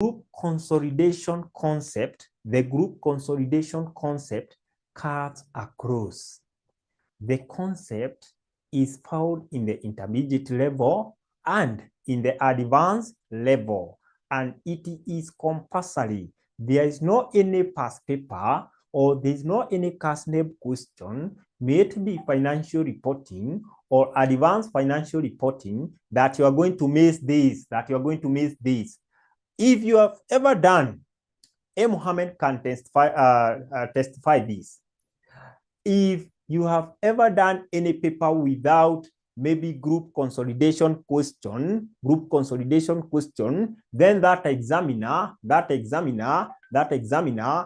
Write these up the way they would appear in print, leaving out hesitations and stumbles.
group consolidation concept, cuts across. The concept is found in the intermediate level and in the advanced level, and it is compulsory. There is no any past paper or there is no any cast-name question made to be financial reporting or advanced financial reporting that you are going to miss this, If you have ever done, Muhammad can testify this. If you have ever done any paper without maybe group consolidation question, then that examiner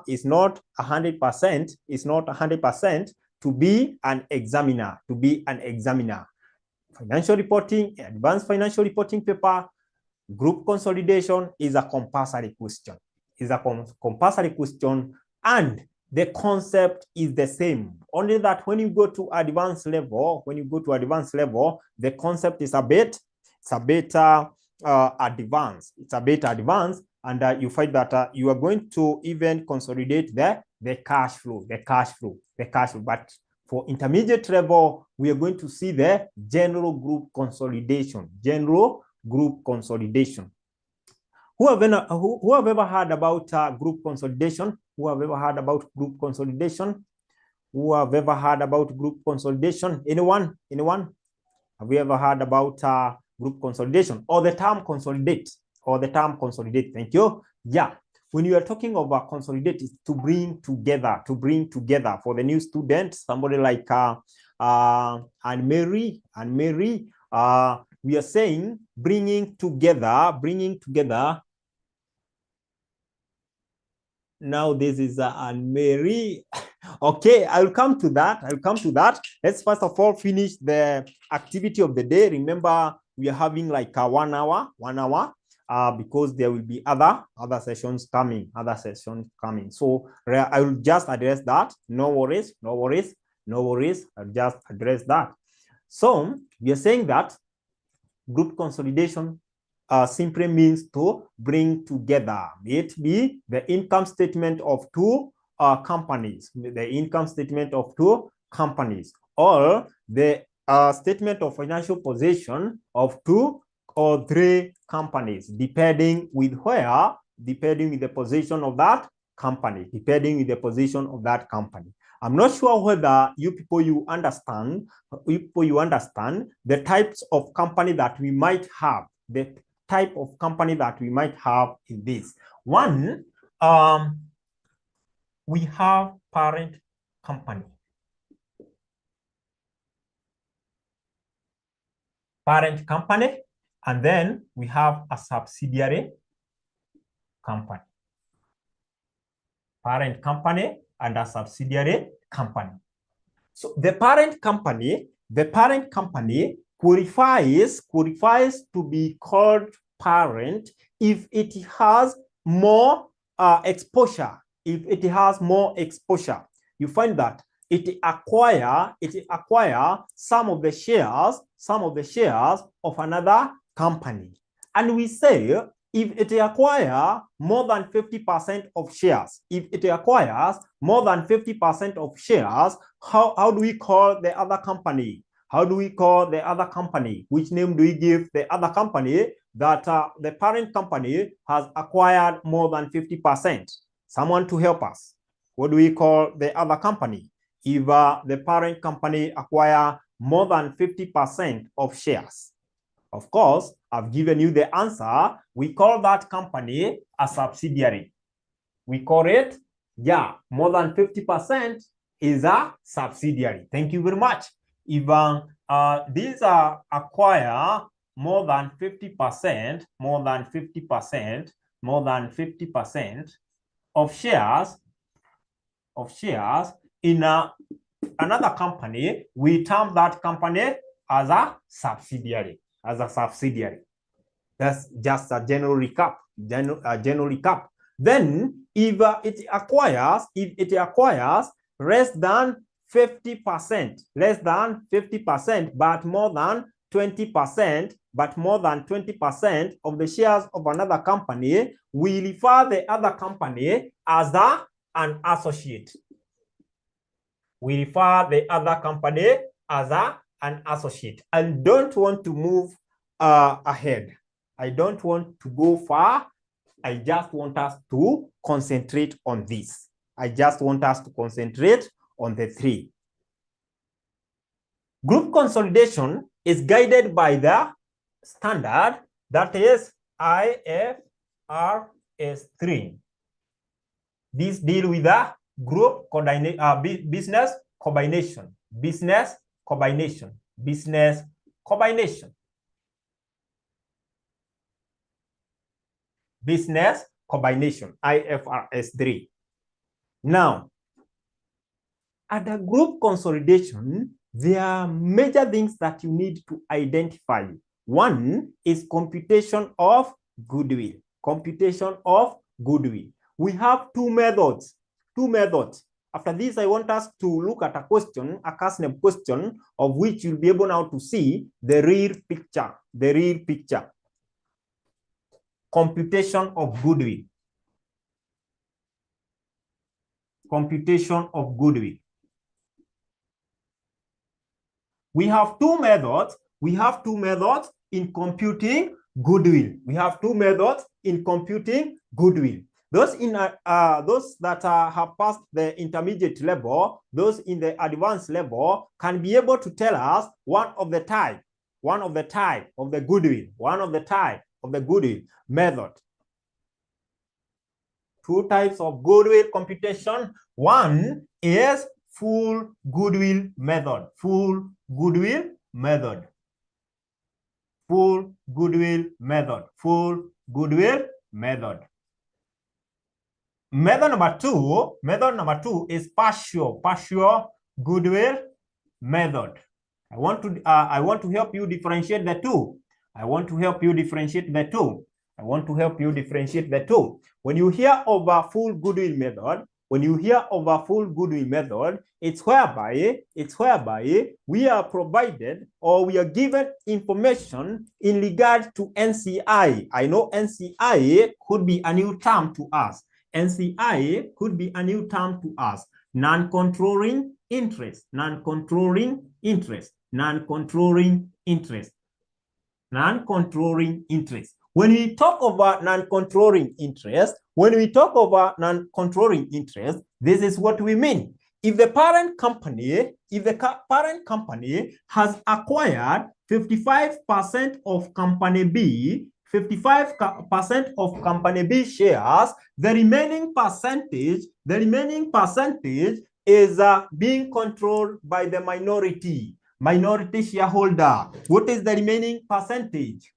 is not 100%, to be an examiner, Financial reporting, advanced financial reporting paper, group consolidation is a compulsory question. And the concept is the same. Only that when you go to advanced level, the concept is a bit advanced. It's a bit advanced, and you find that you are going to even consolidate the cash flow. But for intermediate level, we are going to see the general group consolidation. Who have ever heard about group consolidation? Anyone? Have you ever heard about group consolidation or the term consolidate? Thank you. Yeah. When you are talking about consolidate, it's to bring together. For the new students, somebody like Anne-Marie, we are saying bringing together. Now this is Anne-Marie. Okay, I'll come to that. Let's first of all finish the activity of the day. Remember, we are having like 1 hour, because there will be other sessions coming. So I will just address that. No worries. I'll just address that. So we are saying that group consolidation simply means to bring together. It be the income statement of two companies, or the statement of financial position of 2 or 3 companies, depending with the position of that company. I'm not sure whether you understand the types of company that we might have. In this. One, we have parent company. And then we have a subsidiary company. Parent company and a subsidiary company. So the parent company qualifies to be called parent if it has more exposure. You find that it acquire some of the shares of another company. And we say if it acquires more than 50% of shares, how do we call the other company? Which name do we give the other company that the parent company has acquired more than 50%? Someone to help us. What do we call the other company? If the parent company acquire more than 50% of shares. Of course, I've given you the answer. We call that company a subsidiary. We call it, more than 50% is a subsidiary. Thank you very much. If these are acquire more than 50% of shares in another company, we term that company as a subsidiary. That's just a general recap. Then, if it acquires less than 50%, but more than 20% but more than 20% of the shares of another company, we refer the other company as an associate. We refer the other company as an associate. I don't want to move ahead. I don't want to go far. I just want us to concentrate on this. I just want us to concentrate on the three. Group consolidation is guided by the standard that is IFRS 3. This deal with the group business combination, business combination, business combination, business combination, IFRS 3. Now, at a group consolidation, there are major things that you need to identify. One is computation of goodwill. Computation of goodwill. We have two methods. After this, I want us to look at a question, a custom question, of which you'll be able now to see the real picture. The real picture. Computation of goodwill. Computation of goodwill. We have two methods. We have two methods in computing goodwill. We have two methods in computing goodwill. Those that have passed the intermediate level, those in the advanced level can be able to tell us one of the type of the goodwill method. Two types of goodwill computation. One is full goodwill method. Full goodwill method. Full goodwill method. Full goodwill method. Method number two is partial goodwill method. I want to help you differentiate the two. When you hear of a full goodwill method, it's whereby we are provided or we are given information in regard to NCI. I know NCI could be a new term to us. Non-controlling interest. When we talk about non-controlling interest, this is what we mean. If the parent company has acquired 55% of company B, 55% of company B shares, the remaining percentage is being controlled by the minority shareholder. What is the remaining percentage?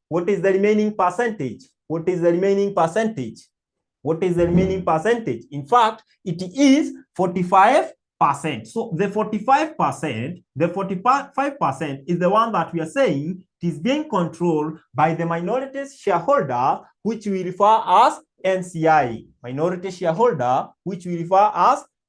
In fact, it is 45%. So the 45% is the one that we are saying it is being controlled by the minority shareholder, which we refer as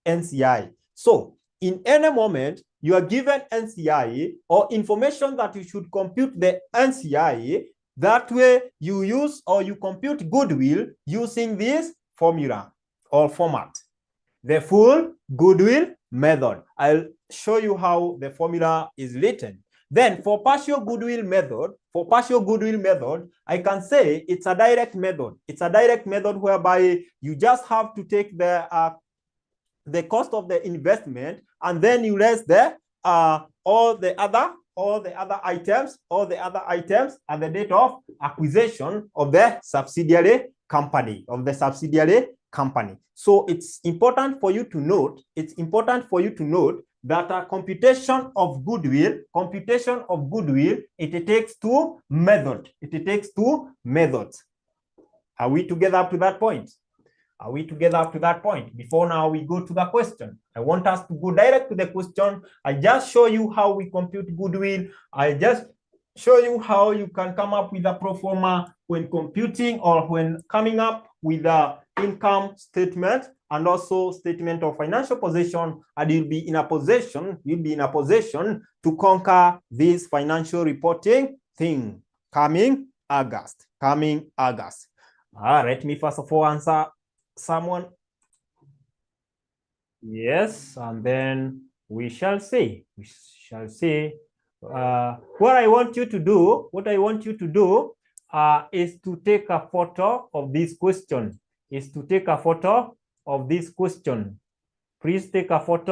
NCI. So in any moment, you are given NCI or information that you should compute the NCI. That way you use or you compute goodwill using this formula or format, the full goodwill method. I'll show you how the formula is written. Then for partial goodwill method, I can say it's a direct method. Whereby you just have to take the cost of the investment and then you less the all the other items at the date of acquisition of the subsidiary company. So it's important for you to note that a computation of goodwill, it takes two methods. Are we together up to that point? Before now we go to the question. I want us to go direct to the question. I just show you how we compute goodwill. I just show you how you can come up with a pro forma when computing or when coming up with the income statement and also statement of financial position, and you'll be in a position to conquer this financial reporting thing. coming August. Let me first of all answer someone. Yes, and then we shall see. What I want you to do, is to take a photo of this question. Please take a photo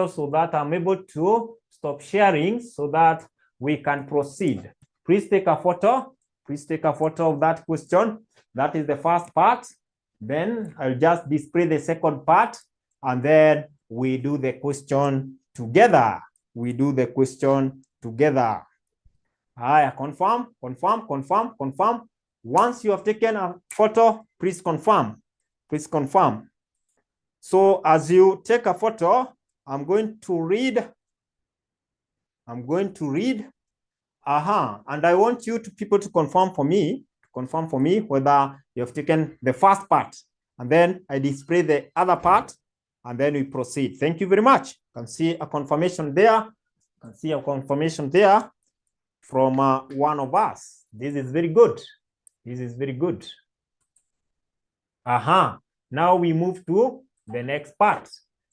so that I'm able to stop sharing so that we can proceed. Please take a photo of that question. That is the first part. Then I'll just display the second part, and then we do the question together. Confirm. Once you have taken a photo, please confirm. So as you take a photo, I'm going to read. And I want you people to confirm for me whether you have taken the first part, and then I display the other part, and then we proceed. Thank you very much. You can see a confirmation there. From one of us. This is very good. Now we move to the next part.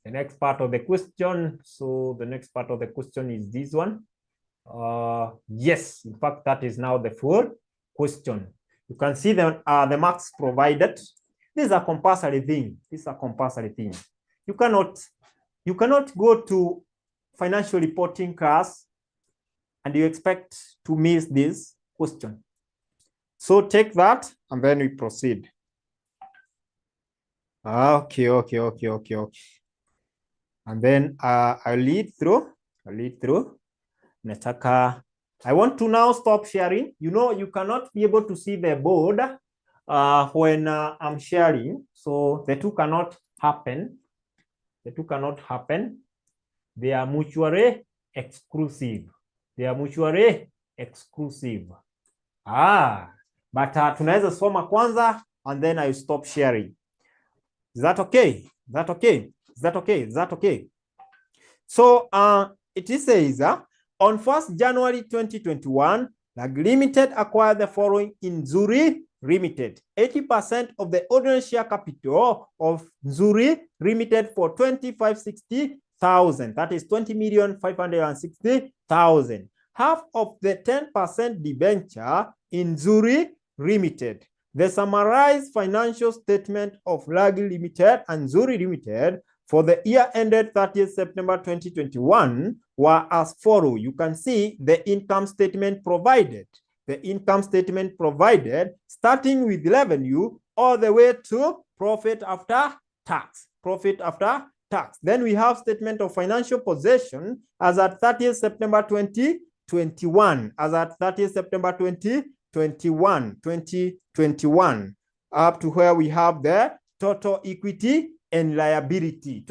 Of the question. So the next part of the question is this one. Yes, in fact, that is now the full question. You can see the marks provided. This is a compulsory thing. You cannot go to financial reporting class and you expect to miss this question. So take that and then we proceed. Okay. And then I'll lead through. I want to now stop sharing. You cannot be able to see the board when I'm sharing. So the two cannot happen. They are mutually exclusive. But tunaweza soma kwanza and then I stop sharing. Is that okay? So it says on 1st January 2021, Lag Limited acquired the following in Nzuri Limited: 80% of the ordinary share capital of Nzuri Limited for 2560,000. That is 20,560,000. Half of the 10% debenture in Nzuri Limited. The summarized financial statement of Lag Limited and Nzuri Limited for the year ended 30th September 2021 were as follows. You can see the income statement provided. Starting with revenue all the way to profit after tax. Then we have statement of financial possession as at 30th September 2021. Up to where we have the total equity and liability.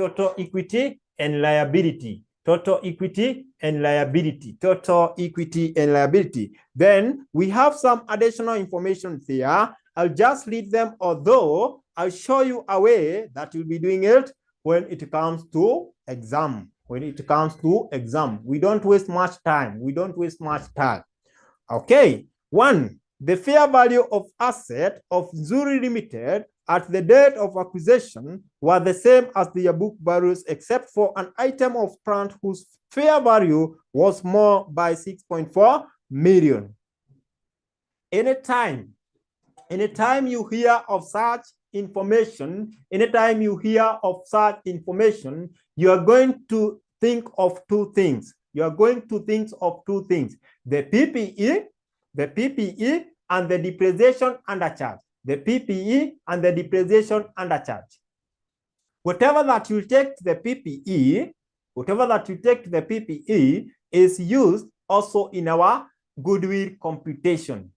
Then we have some additional information there. I'll just read them, although I'll show you a way that you'll be doing it when it comes to exam. We don't waste much time. Okay. 1. The fair value of asset of Nzuri Limited at the date of acquisition were the same as their book values, except for an item of plant whose fair value was more by 6.4 million. Anytime you hear of such information, you are going to think of two things. The PPE and the depreciation undercharge. Whatever that you take to the PPE, is used also in our goodwill computation.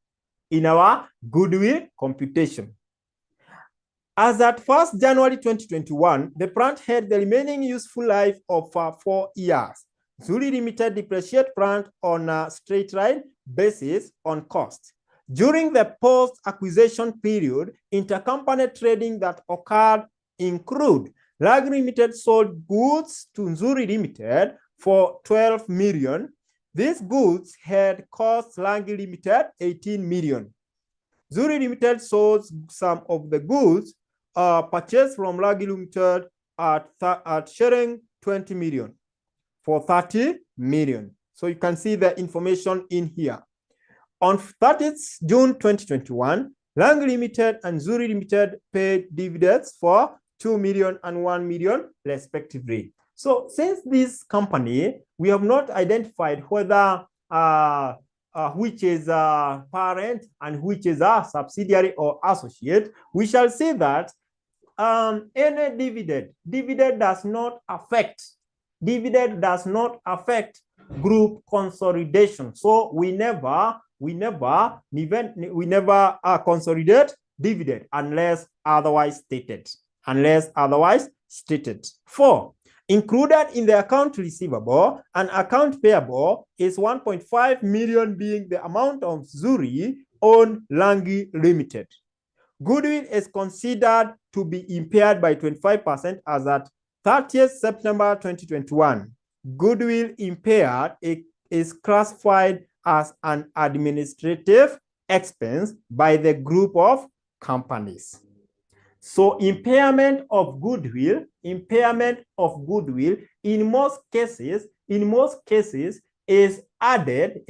As at 1st January 2021, the plant had the remaining useful life of 4 years. Nzuri Limited depreciate plant on a straight line basis on cost. During the post-acquisition period, intercompany trading that occurred include Lag Limited sold goods to Nzuri Limited for 12 million, These goods had cost Langi Limited 18 million. Zuri Limited sold some of the goods purchased from Langi Limited at sharing 20 million for 30 million. So you can see the information in here. On 30th June 2021, Langi Limited and Zuri Limited paid dividends for 2 million and 1 million respectively. So since this company, we have not identified whether which is a parent and which is a subsidiary or associate, we shall say that any dividend does not affect group consolidation. So we never consolidate dividend unless otherwise stated. 4, included in the account receivable and account payable is 1.5 million being the amount of Zuri on Langi Limited. Goodwill is considered to be impaired by 25% as at 30th September 2021. Goodwill impaired is classified as an administrative expense by the group of companies. So impairment of goodwill in most cases is added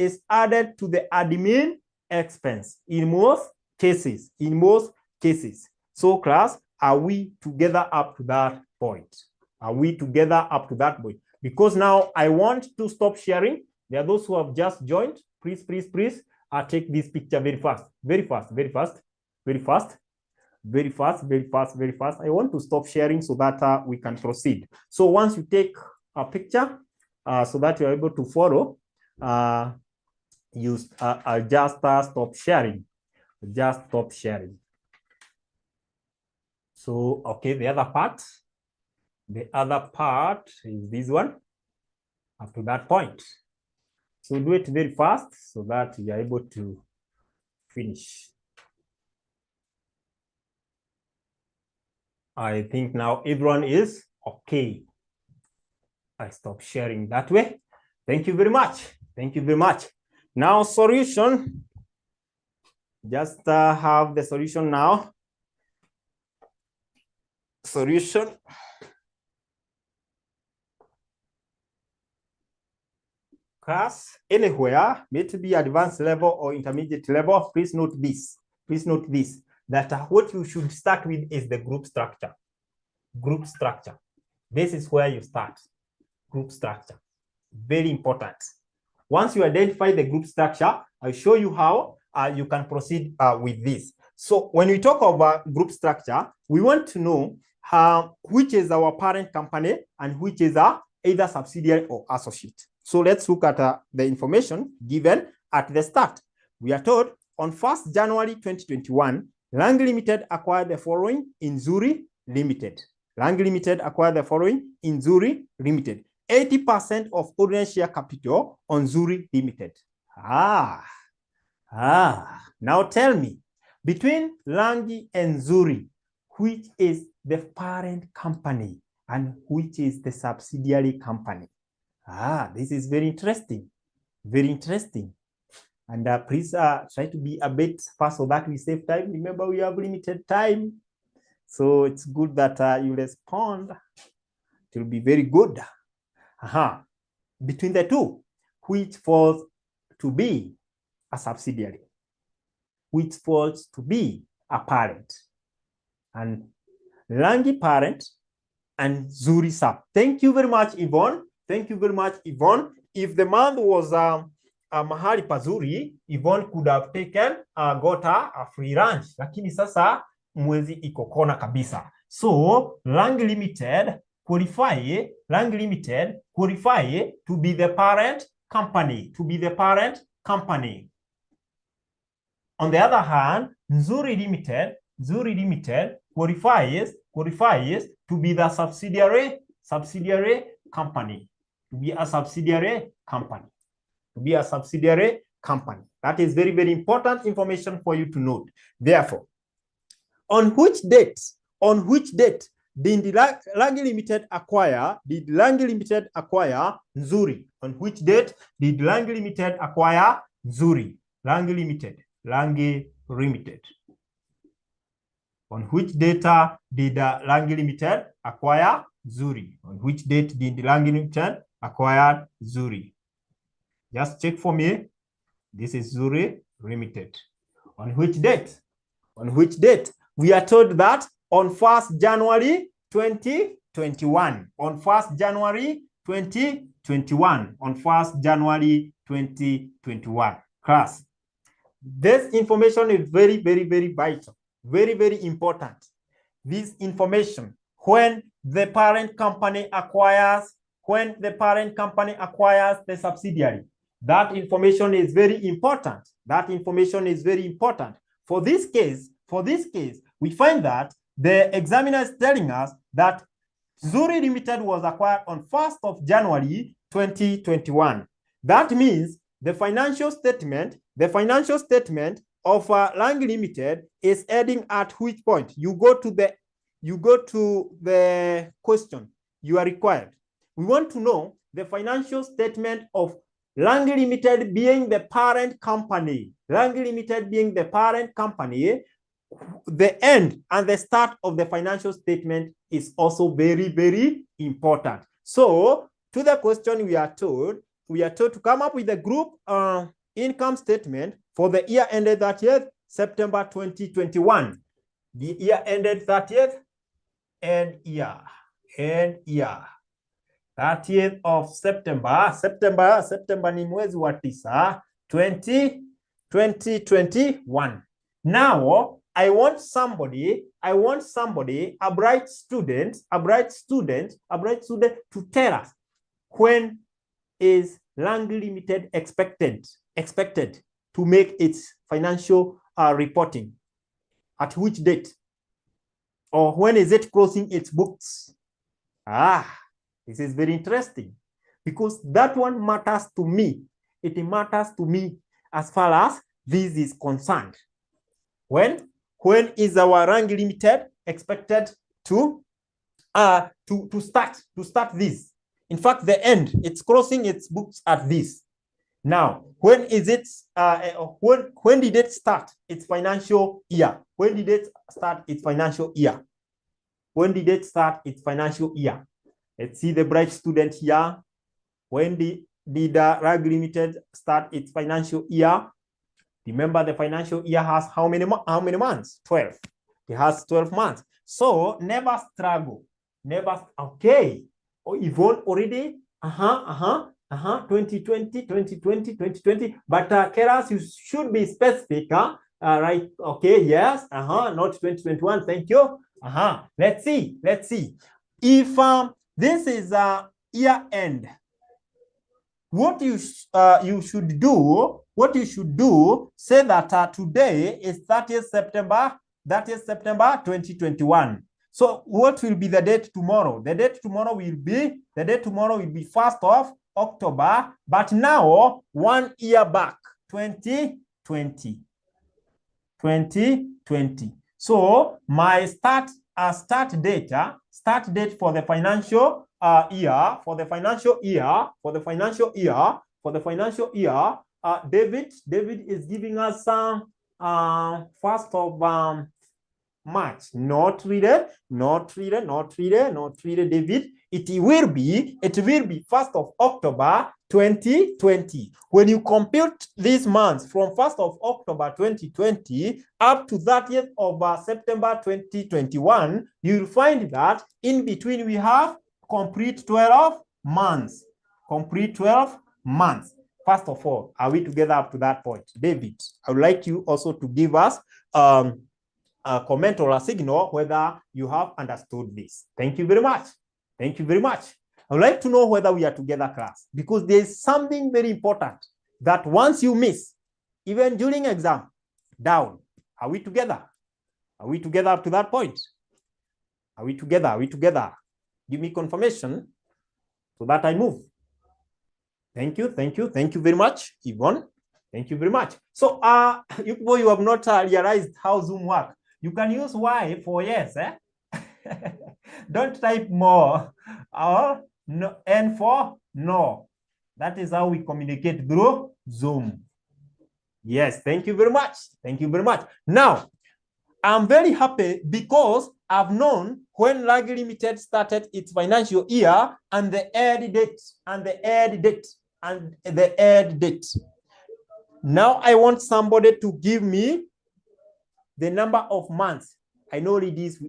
to the admin expense in most cases. So class, are we together up to that point? Because now I want to stop sharing. There are those who have just joined. Please, take this picture very fast. I want to stop sharing so that we can proceed. So once you take a picture so that you're able to follow, I'll just stop sharing. So, okay, the other part is this one up to that point. So do it very fast so that you're able to finish. I think now everyone is okay. I stop sharing that way. Thank you very much. Now solution. Just have the solution now. Solution. Class, anywhere, may it be advanced level or intermediate level, please note this. That what you should start with is the group structure. This is where you start. Group structure. Very important. Once you identify the group structure, I'll show you how you can proceed with this. So when we talk about group structure, we want to know which is our parent company and which is either subsidiary or associate. So let's look at the information given at the start. We are told on 1st January 2021, Langi Limited acquired the following in Zuri Limited. 80% of ordinary share capital on Zuri Limited. Now tell me, between Langi and Zuri, which is the parent company and which is the subsidiary company? This is very interesting. And please try to be a bit fast so that we save time. Remember, we have limited time. So it's good that you respond. It will be very good. Between the two, which falls to be a subsidiary, which falls to be a parent, and Langi parent and Zuri sub. Thank you very much, Yvonne. If the month was mahali pazuri, Yvonne could have taken got a free lunch. Lakini sasa mwezi iko kona kabisa. So Langi Limited qualify to be the parent company. On the other hand, Zuri Limited qualifies to be the subsidiary company. That is very, very important information for you to note. Therefore, on which date did Langi Limited acquire Nzuri? On which date did Langi Limited acquire Nzuri? Langi Limited. On which data did Langi Limited acquire Nzuri? On which date did Langi Limited acquire Nzuri? Just check for me. This is Nzuri Limited. On which date? On which date? We are told that on 1st January 2021. On 1st January 2021. On 1st January 2021. Class, this information is very, very, very vital. Very, very important. This information, when the parent company acquires the subsidiary, that information is very important. That information is very important. For this case, we find that the examiner is telling us that Nzuri Limited was acquired on 1st of January 2021. That means the financial statement of Langi Limited is heading at which point? You go to the question you are required. We want to know the financial statement of Langi Limited being the parent company. Langi Limited being the parent company. The end and the start of the financial statement is also very, very important. So, to the question, we are told to come up with a group income statement for the year ended 30th September 2021. The year ended 30th and year 30th of September ni mwezi wa 9 2021. Now I want somebody, a bright student to tell us, when is Langi Limited expected to make its financial reporting? At which date? Or when is it closing its books? This is very interesting, because that one matters to me. It matters to me as far as this is concerned. When is our Langi Limited expected to start this? In fact, the end, it's closing its books at this. Now, when is it? When did it start its financial year? When did it start its financial year? When did it start its financial year? Let's see the bright student here. When did Langi Limited start its financial year? Remember, the financial year has how many months? 12. It has 12 months. So never struggle. Okay. Oh, Yvonne already. 2020. But Keras, you should be specific. Right. Okay. Yes. Not 2021. Thank you. Let's see. If this is a year end, what you should do, say that today is 30th September 2021. So what will be the date tomorrow? The date tomorrow will be 1st of October, but now 1 year back, 2020. So my start date for the financial year, David is giving us some 1st of March. Not read, David. It will be 1st of October 2020. When you compute these months from 1st of October 2020 up to 30th of September 2021, you'll find that in between we have complete 12 months. First of all, are we together up to that point? David, I would like you also to give us a comment or a signal whether you have understood this. Thank you very much. I would like to know whether we are together, class, because there is something very important that once you miss, even during exam, down. Are we together? Are we together up to that point? Are we together? Give me confirmation so that I move. Thank you very much, Yvonne. Thank you very much. So, you have not realized how Zoom works. You can use Y for yes, Don't type more. Or no, N for no. That is how we communicate through Zoom. Yes, thank you very much. Thank you very much. Now, I'm very happy because I've known when Langi Limited started its financial year and the end date and the end date and the end date. Now I want somebody to give me the number of months. I know ladies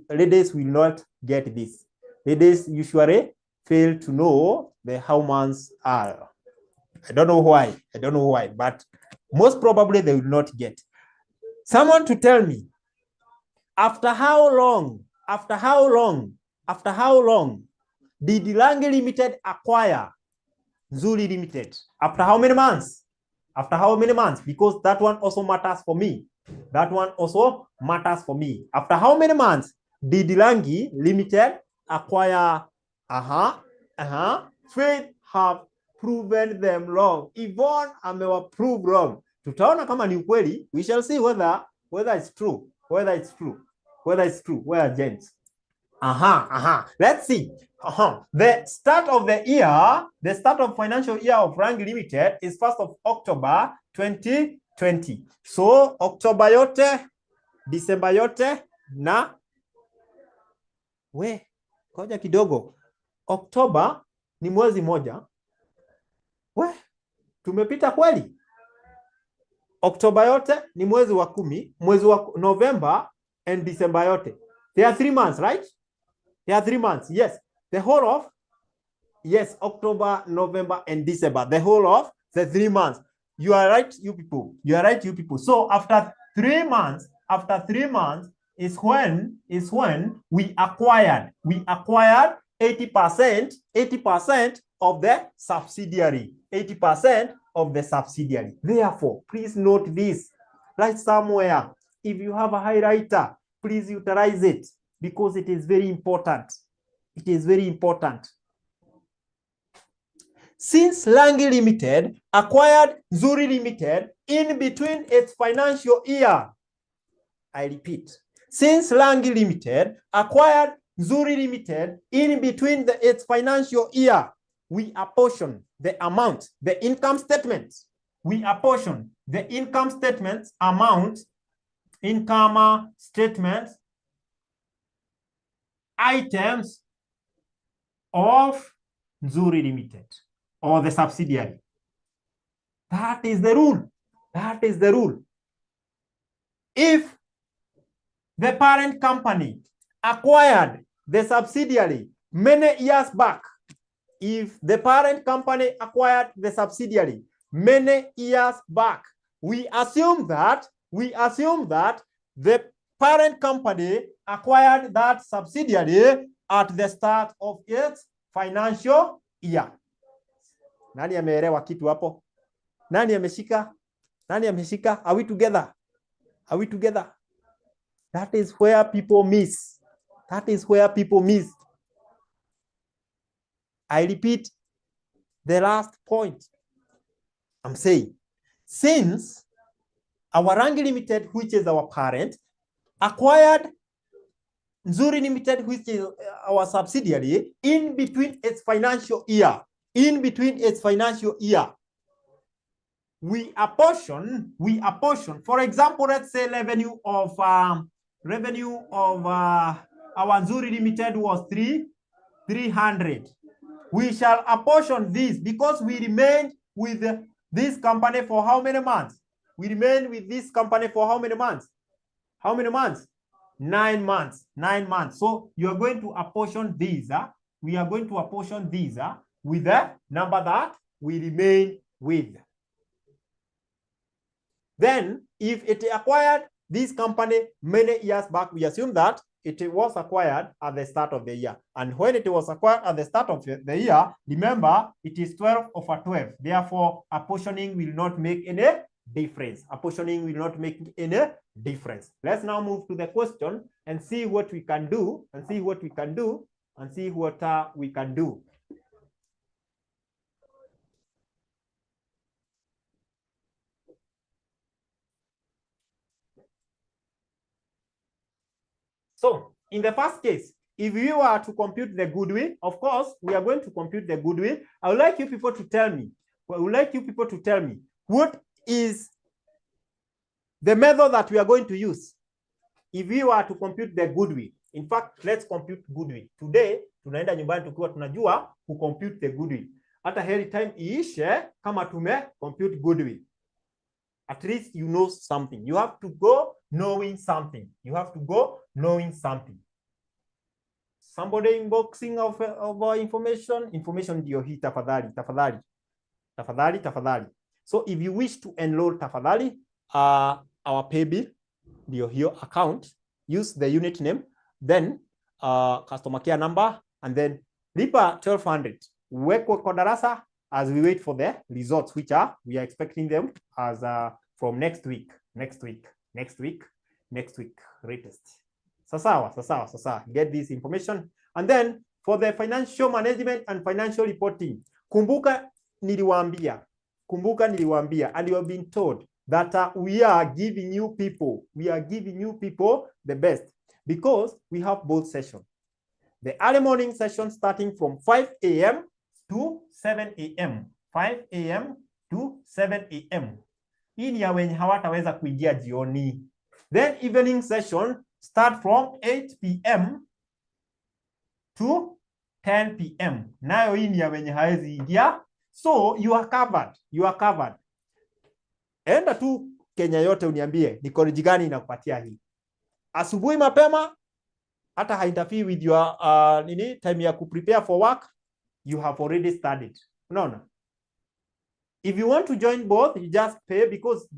will not get this. Ladies usually fail to know how months are. I don't know why. I don't know why, but most probably they will not get. Someone to tell me, after how long did Langi Limited acquire Zuri Limited? After how many months? After how many months? Because that one also matters for me. That one also matters for me. After how many months did Langi Limited acquire? Faith have proven them wrong. Yvonne amewaprove wrong. Tutaona kama ni ukweli. We shall see whether it's true. Whether it's true. Where are James? Let's see. The start of the year, the start of financial year of Langi Limited is 1st of October 2020. So October yote, December yote na koja kidogo. October ni mwezi moja. Tumepita kweli? October yote ni mwezi wa 10, mwezi wa November and December yote. There are 3 months, right? There are 3 months. Yes. The whole of, yes, October, November, and December. The whole of the 3 months. You are right, you people. You are right, you people. So after 3 months, is when we acquired 80% of the subsidiary. 80% of the subsidiary. Therefore, please note this. Write somewhere. If you have a highlighter, please utilize it because it is very important. It is very important. Since Langi Limited acquired Zuri Limited in between its financial year, I repeat, since Langi Limited acquired Zuri Limited in between its financial year, we apportion the amount, the income statements. We apportion the income statements amount, income statements, items of Zuri Limited or the subsidiary. That is the rule. That is the rule. If the parent company acquired the subsidiary many years back, if the parent company acquired the subsidiary many years back, we assume that the parent company acquired that subsidiary at the start of its financial year. Nani ameelewa kitu hapo? Nani ameshika? Nani ameshika? Are we together? Are we together? That is where people miss. That is where people miss. I repeat the last point. I'm saying, since our Langi Limited, which is our parent, acquired Zuri Limited, which is our subsidiary, in between its financial year, we apportion, for example, let's say revenue of our Zuri Limited was 300. We shall apportion this because we remained with this company for how many months? We remained with this company for how many months? How many months? 9 months. 9 months. So you are going to apportion these. We are going to apportion these with the number that we remain with. Then, if it acquired this company many years back, we assume that it was acquired at the start of the year. And when it was acquired at the start of the year, remember, it is 12 over 12. Therefore, apportioning will not make any difference. Apportioning will not make any difference. Let's now move to the question and see what we can do, and see what we can do. So, in the first case, if you are to compute the goodwill, of course, we are going to compute the goodwill. I would like you people to tell me, what is the method that we are going to use if we were to compute the goodwill. In fact, let's compute goodwill. Today, tunaenda nyumbani tukiwa tunajua ku compute the goodwill. Hata heri time iishe kama tume compute goodwill. At least you know something. You have to go knowing something. Somebody inboxing of information. Information ndio hii, tafadhali. So if you wish to enroll, tafadhali, our paybill ndio hiyo account, use the unit name, then customer care number, and then lipa 1200. Wekwe kwa darasa as we wait for the results, which we are expecting them as from next week latest. Sasa get this information. And then for the financial management and financial reporting, kumbuka niliwaambia, and you have been told that we are giving you people the best, because we have both sessions. The early morning session starting from 5 a.m. to 7 a.m. 5 a.m. to 7 a.m. Hii ni ya wenye hawataweza kuingia jioni. Then evening session start from 8 p.m. to 10 p.m. Nayo hii ni ya wenye hawezi ingia. So you are covered. Enda tu Kenya yote uniambie ni college gani inakupatia hii. Asubuhi mapema, hata hainterfere with your time ya prepare for work, you have already studied. No. If you want to join both, you just pay, because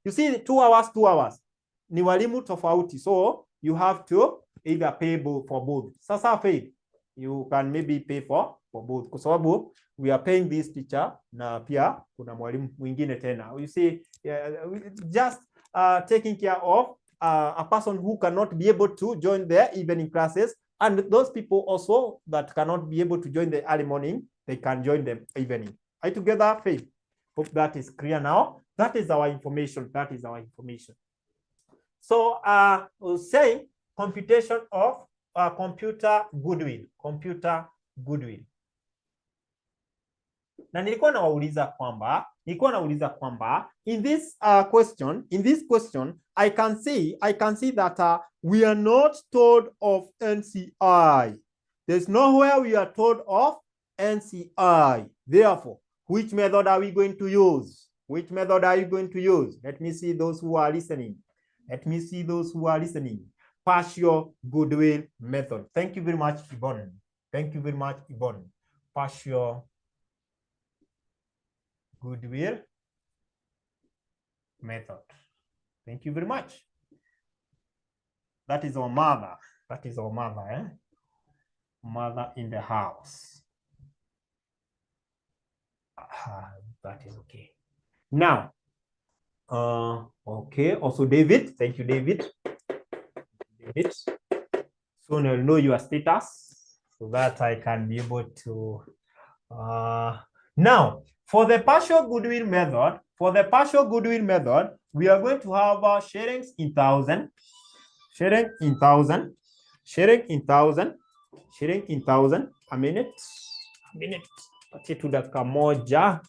you see 2 hours ni walimu tofauti, so you have to either pay for both. Sasa pay, you can maybe pay for both, kwa sababu we are paying this teacher na pia kuna mwalimu mwingine tena. You see, just taking care of a person who cannot be able to join the evening classes, and those people also that cannot be able to join the early morning, they can join the evening. Are you together, Faith? Hope that is clear now. That is our information. So we'll say computation of computer goodwill. Na nilikuwa nauliza kwamba in this question I can see that we are not told of NCI. There's nowhere we are told of NCI. Therefore, which method are we going to use? Let me see those who are listening. Partial goodwill method. Thank you very much, Yvonne. Partial goodwill method. Thank you very much. That is our mother. Mother in the house. That is okay. Now, okay. Also, David. Thank you, David. Soon I'll know your status so that I can be able to. Now, for the partial goodwill method, we are going to have shillings in thousand, a minute. Patie tu dakika moja.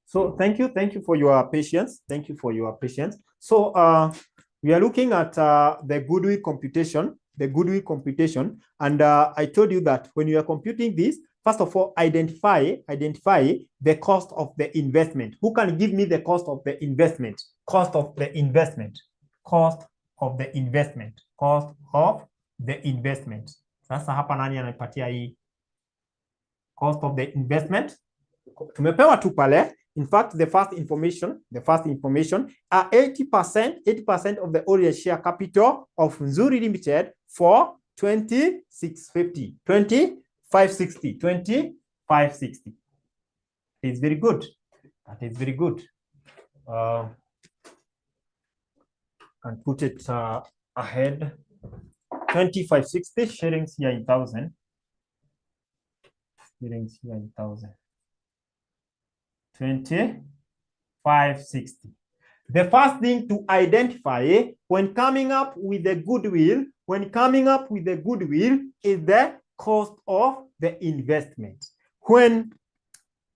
So thank you for your patience. Thank you for your patience. So we are looking at the goodwill computation, and I told you that when you are computing this, first of all, identify the cost of the investment. Who can give me the cost of the investment? Cost of the investment. Sasa hapa nani anapatia hii cost of the investment? Tumepewa tu pale. In fact, the first information are 80% of the ordinary share capital of Nzuri Limited for 2560. It's very good. That is very good. And put it ahead. 2560 shillings here in 1,000. Shillings here in 1,000. 2560. The first thing to identify when coming up with the goodwill, is the cost of the investment. When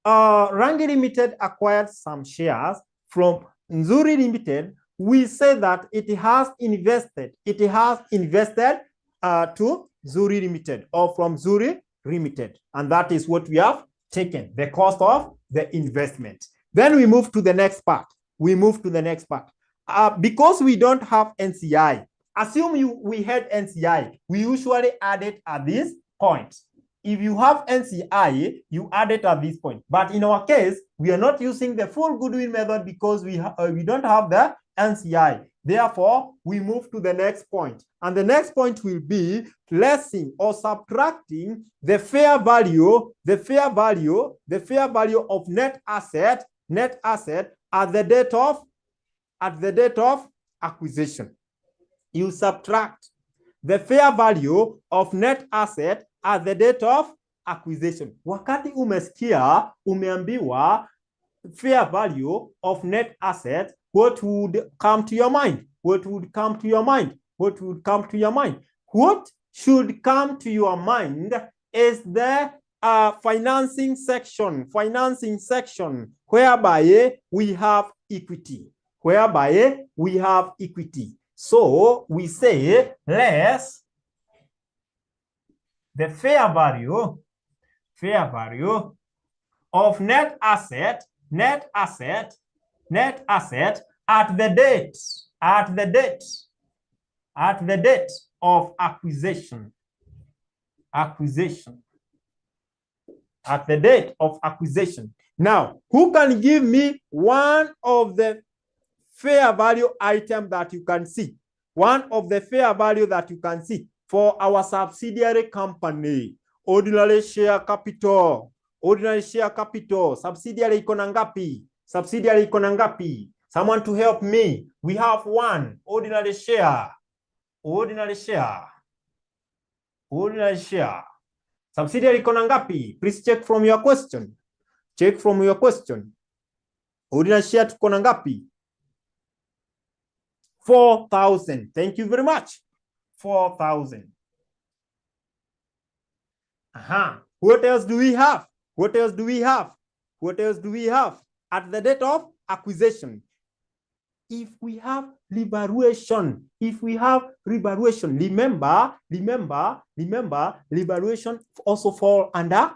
Rangi Limited acquired some shares from Nzuri Limited, we say that it has invested to Nzuri Limited or from Nzuri Limited, and that is what we have taken, the cost of the investment. Then we move to the next part. Because we don't have NCI, assume we had NCI, we usually add it at this point. If you have NCI, you add it at this point. But in our case, we are not using the full goodwill method because we don't have the NCI. Therefore, we move to the next point. And the next point will be lessing or subtracting the fair value of net asset at the date of acquisition. You subtract the fair value of net asset at the date of acquisition. Wakati umesikia umeambiwa fair value of net asset, what would come to your mind? What should come to your mind is the financing section, whereby we have equity. So we say less the fair value of net asset at the date of acquisition. Now, who can give me one of the fair value item that you can see? One of the fair value that you can see for our subsidiary company. Ordinary share capital. Subsidiary iko na ngapi? Someone to help me. We have one ordinary share. Subsidiary iko na ngapi? Please check from your question. Ordinary share tuko na ngapi? 4,000. Thank you very much. 4,000. What else do we have? At the date of acquisition? If we have revaluation, remember, revaluation also fall under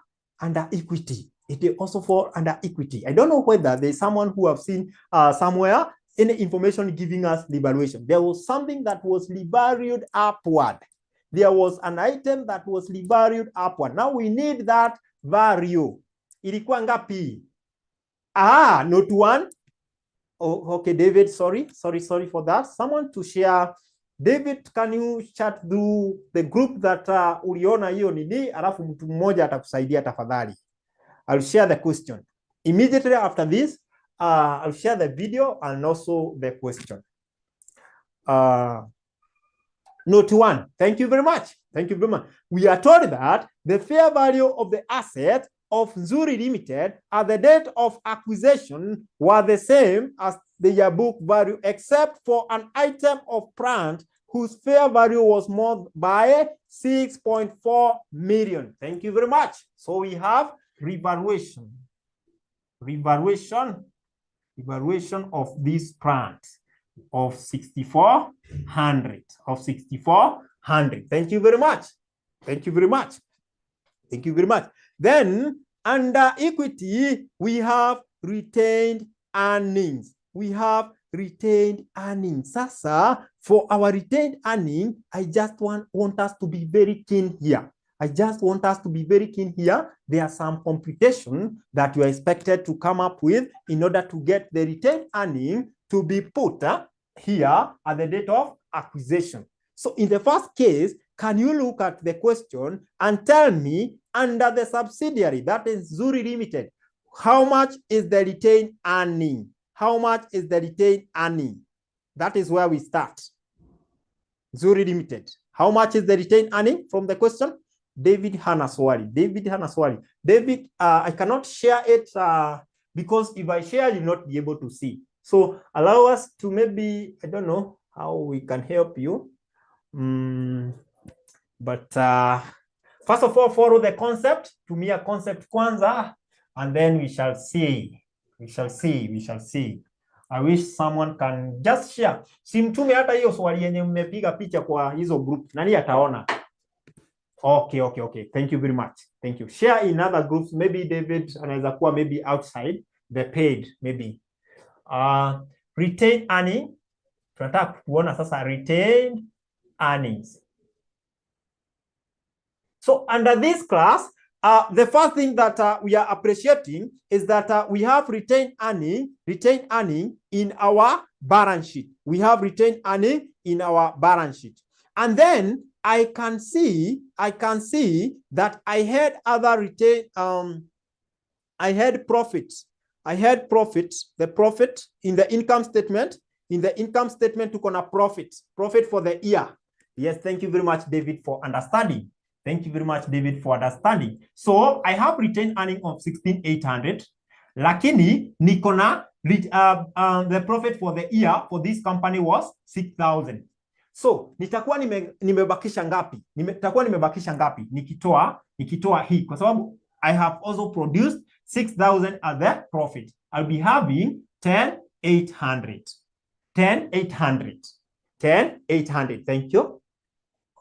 equity. It also fall under equity. I don't know whether there's someone who have seen somewhere any information giving us revaluation. There was something that was revalued upward. There was an item that was revalued upward. Now we need that value. Ilikuwa ngapi? Not one. Oh, okay, David, sorry for that. Someone to share. David, can you chat through the group that uliona hiyo nini, alafu mtu mmoja atakusaidia tafadhali. I'll share the question. Immediately after this, I'll share the video and also the question. Note one. Thank you very much. We are told that the fair value of the asset of Nzuri Limited at the date of acquisition were the same as the yearbook value, except for an item of plant whose fair value was more by 6.4 million. Thank you very much. So we have revaluation. revaluation of this plant of 6,400 of 6,400. Thank you very much. Thank you very much. Thank you very much. Then under equity, we have retained earnings. We have retained earnings. Sasa, for our retained earning, I just want us to be very keen here. I just want us to be very keen here. There are some computation that you are expected to come up with in order to get the retained earning to be put here at the date of acquisition. So in the first case, can you look at the question and tell me under the subsidiary, that is Zuri Limited, how much is the retained earning? How much is the retained earning? That is where we start. Zuri Limited. How much is the retained earning from the question? David Hanaswari. David Hanaswari. David, I cannot share it because if I share, you'll not be able to see. So allow us to maybe, I don't know how we can help you. But first of all, follow the concept. Tumia concept kwanza, and then we shall see. We shall see. We shall see. I wish someone can just share. Simtume hata hiyo swali yenye mmepiga picha kwa hizo group. Nani ataona? Okay. Thank you very much. Thank you. Share in other groups. Maybe David anaweza kuwa maybe outside the paid maybe. Retained earning. Tunataka kuona sasa retained earnings. So under this class, the first thing that we are appreciating is that we have retained earning in our balance sheet. We have retained earning in our balance sheet. And then I can see that I had other retained, I had profits. The profit in the income statement. In the income statement, to gonna profit for the year. Yes, thank you very much, David, for understanding. Thank you very much, David, for understanding. So I have retained earning of 16,800. Lakini nikona the profit for the year for this company was 6,000. So nitakuwa nimebakisha ngapi? Nikitoa hii kwa sababu I have also produced 6,000 as the profit. I'll be having 10,800. 10,800. Thank you.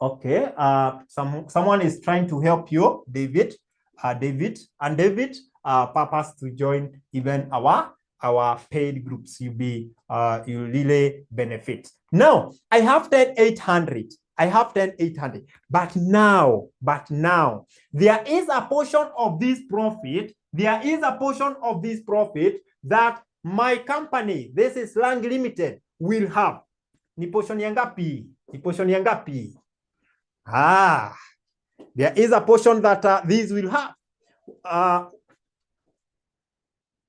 Okay. Someone is trying to help you, David. David, purpose to join even our paid groups. You really benefit. Now I have 10,800. But now there is a portion of this profit. That my company, this is Lang Limited, will have. Ni portion yangapi? There is a portion that these will have.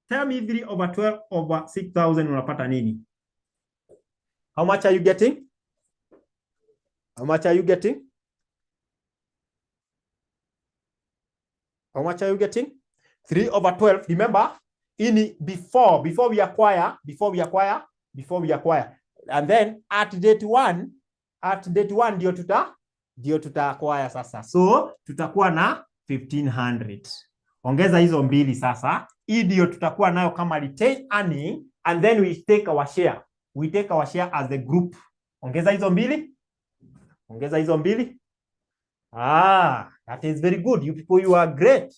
Tell me 3 over 12 over 6,000 unapata nini? How much are you getting? 3 over 12. Remember, before we acquire. And then at date one ndio tuta acquire sasa. So tutakuwa na 1,500. Ongeza hizo mbili sasa. Hii ndio tutakuwa nayo kama retained earning, and then we take our share. We take our share as a group. Ongeza hizo mbili. That is very good. You people, you are great.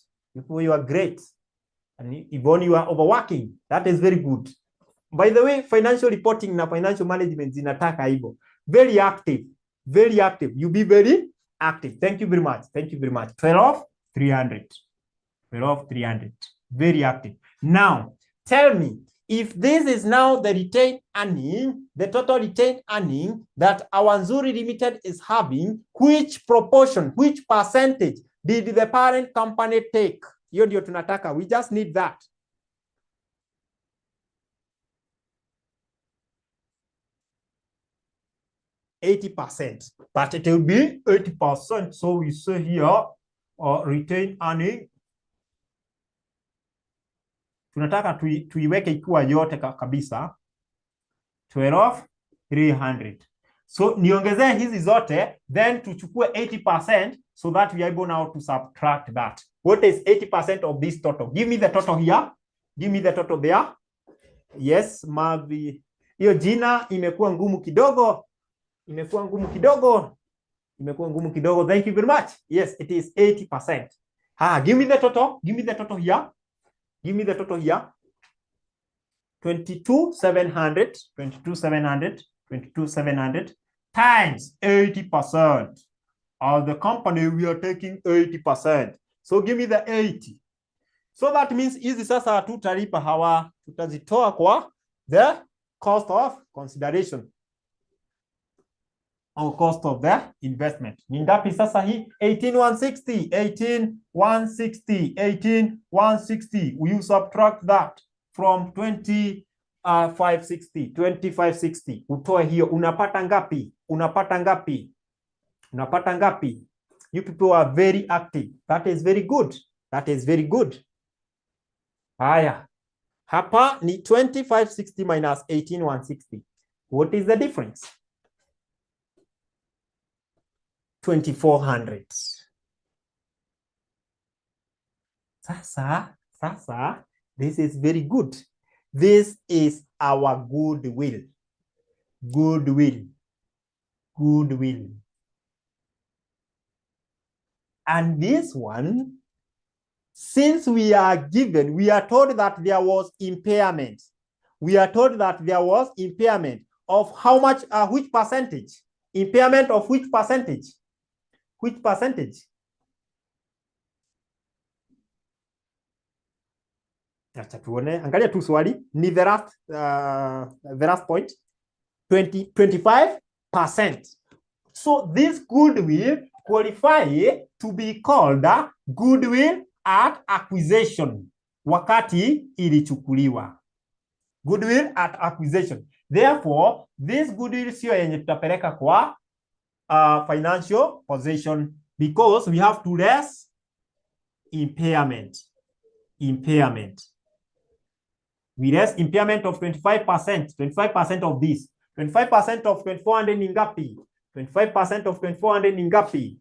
And even you are overworking. That is very good. By the way, financial reporting na financial management zinataka hivyo. Very active. You be very active. Thank you very much. 12,300. Very active. Now, tell me, if this is now the retained earning, the total retained earning that our Nzuri Limited is having, which percentage did the parent company take? Hiyo ndio tunataka. We just need that. %80, but it will be 80%. So we say here, retained earning. Tunataka tuiweke ikiwa yote kabisa. 12,300. So niongezee hizi zote, then tuchukue 80% so that we are able now to subtract that. What is 80% of this total? Give me the total here. Give me the total there. Yes, Mavi. Hiyo jina imekuwa ngumu kidogo. Imekuwa ngumu kidogo. Thank you very much. Yes, it is 80%. Give me the total. Give me the total here. 22,700 times 80%. Of the company, we are taking 80%. So give me the 80. So that means hizi sasa tutalipa hawa, tutazitoa kwa the cost of consideration or cost of the investment. Ni ngapi sasa hii? 18,160. We subtract that from 2560. Utoe hiyo, unapata ngapi? You people are very active. That is very good. Haya. Hapa ni 2560 minus 18,160. What is the difference? 2,400. Sasa, this is very good. This is our goodwill. And this one, since we are told that there was impairment. Of how much, which percentage? Impairment of which percentage? Acha tuone, angalia tu swali, ni the last point. 25%. So this goodwill qualify to be called goodwill at acquisition. Wakati ilichukuliwa. Goodwill at acquisition. Therefore, this goodwill sio yenye tutapeleka kwa financial position because we have to less impairment. We less impairment of 25%. 25% of this. 25% of 2,400 ni ngapi? 25% of 2,400 ni ngapi?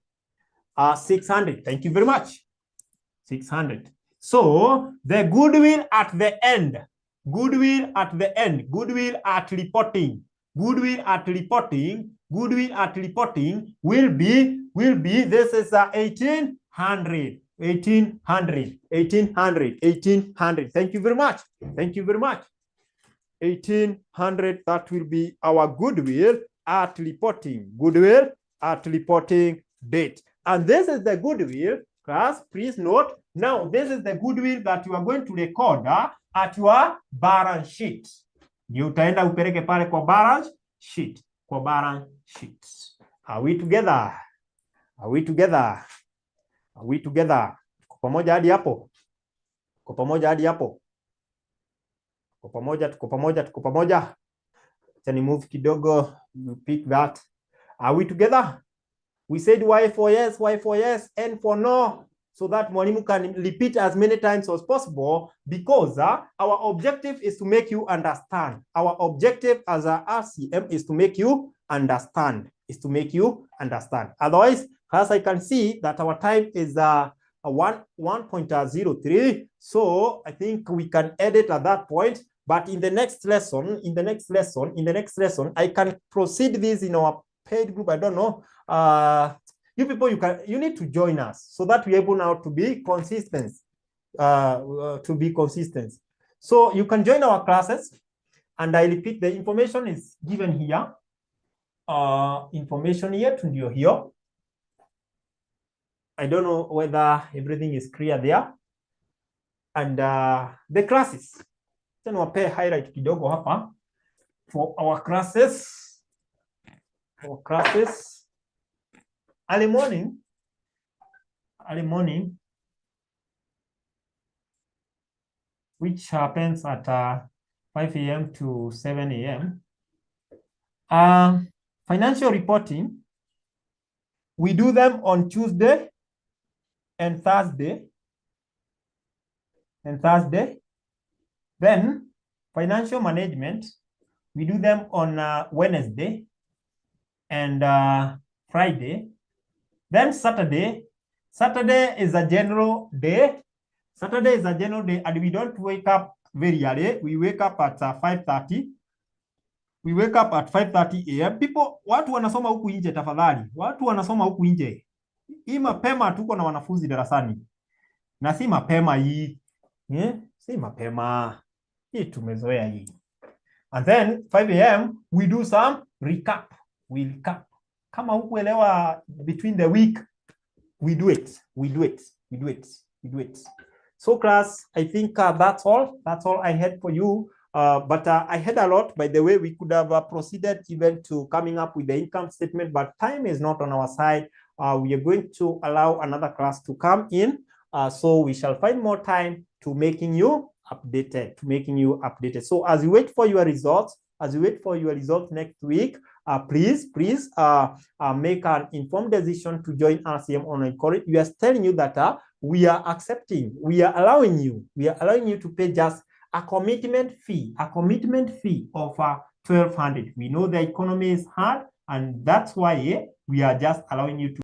600. Thank you very much. 600. So the goodwill at the end. Goodwill at reporting will be this is 1,800. 1,800. Thank you very much. 1,800, that will be our goodwill at reporting. Goodwill at reporting date. And this is the goodwill, class, please note. Now, this is the goodwill that you are going to record at your balance sheet. You utaenda upeleke pale kwa balance sheet. Are we together? Tuko pamoja hadi hapo? Tuko pamoja. Can you move kidogo? You pick that. Are we together? We said Y for yes, N for no, so that mwalimu can repeat as many times as possible because our objective is to make you understand. Our objective as a RCM is to make you understand. Otherwise, as I can see that our time is 1.03, so I think we can edit at that point. But in the next lesson, I can proceed this in our paid group. I don't know. You people, you need to join us so that we're able now to be consistent. So you can join our classes, and I repeat, the information is given here. Information here to you here. I don't know whether everything is clear there. And the classes. Then we'll pay highlight kidogo hapa for our classes. Early morning, which happens at 5 a.m. to 7 a.m. Financial reporting, we do them on Tuesday and Thursday. Then financial management, we do them on Wednesday and Friday. Then Saturday is a general day. And we don't wake up very early. We wake up at 5:30. We wake up at 5:30 a.m. People, watu wanasoma huku nje tafadhali. Watu wanasoma huku nje. Hii mapema tuko na wanafunzi darasani. Na si mapema hii. Si mapema. Hii tumezoea hii. And then 5 a.m. we do some recap. We recap. Kama hukuelewa between the week, we do it. We do it. We do it. We do it. So class, I think that's all. That's all I had for you. But I had a lot. By the way, we could have proceeded even to coming up with the income statement, but time is not on our side. We are going to allow another class to come in. So we shall find more time to making you updated, So as you wait for your results, next week, please make an informed decision to join RCM online college. We are telling you that we are allowing you to pay just a commitment fee of 1,200. We know the economy is hard, and that's why we are just allowing you to